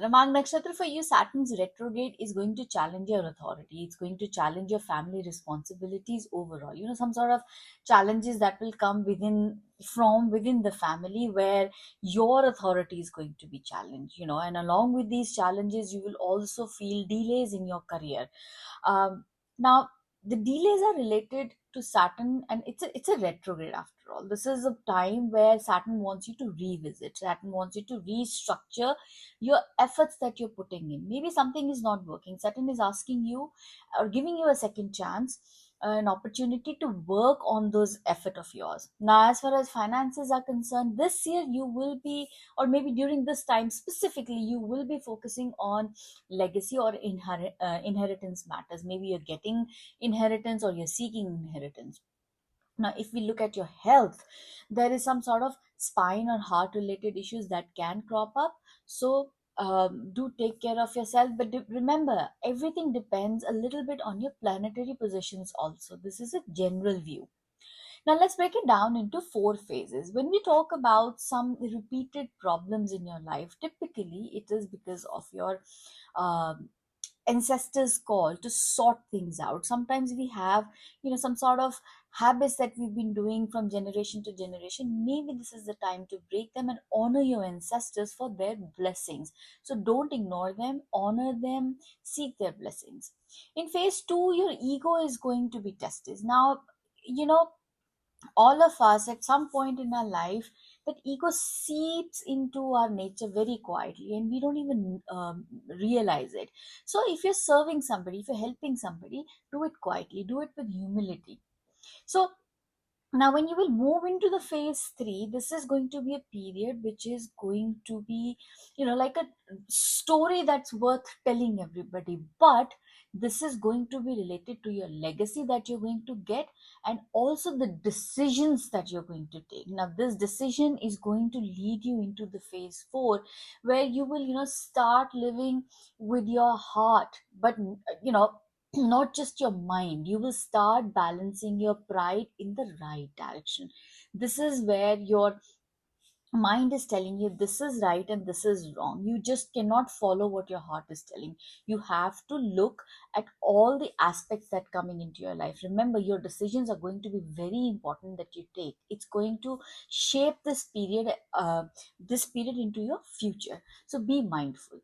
The Mag Nakshatra for you, Saturn's retrograde is going to challenge your authority. It's going to challenge your family responsibilities overall. Some sort of challenges that will come from within the family, where your authority is going to be challenged. And along with these challenges, you will also feel delays in your career. Now, the delays are related to Saturn, and it's a retrograde after all. This is a time where Saturn wants you to revisit. Saturn wants you to restructure your efforts that you're putting in. Maybe something is not working. Saturn is asking you or giving you a second chance, an opportunity to work on those effort of yours. Now, as far as finances are concerned, this year you will be, or maybe during this time specifically, you will be focusing on legacy or inheritance matters. Maybe you're getting inheritance or you're seeking inheritance. Now, if we look at your health, there is some sort of spine or heart related issues that can crop up. So, do take care of yourself. But remember, everything depends a little bit on your planetary positions also. This is a general view. Now, let's break it down into four phases. When we talk about some repeated problems in your life, typically it is because of your um, ancestors call to sort things out. Sometimes we have some sort of habits that we've been doing from generation to generation. Maybe this is the time to break them and honor your ancestors for their blessings. So don't ignore them, honor them, seek their blessings. In phase 2, your ego is going to be tested. Now, you know all of us at some point in our life, that ego seeps into our nature very quietly, and we don't even realize it. So if you're serving somebody, if you're helping somebody, do it quietly, do it with humility. So now, when you will move into the phase 3, this is going to be a period which is going to be, like a story that's worth telling everybody. But this is going to be related to your legacy that you're going to get, and also the decisions that you're going to take. Now, this decision is going to lead you into the phase 4, where you will, start living with your heart, but, not just your mind. You will start balancing your pride in the right direction. This is where your mind is telling you this is right and this is wrong. You just cannot follow what your heart is telling. You have to look at all the aspects that coming into your life. Remember, your decisions are going to be very important that you take. It's going to shape this period into your future. So be mindful.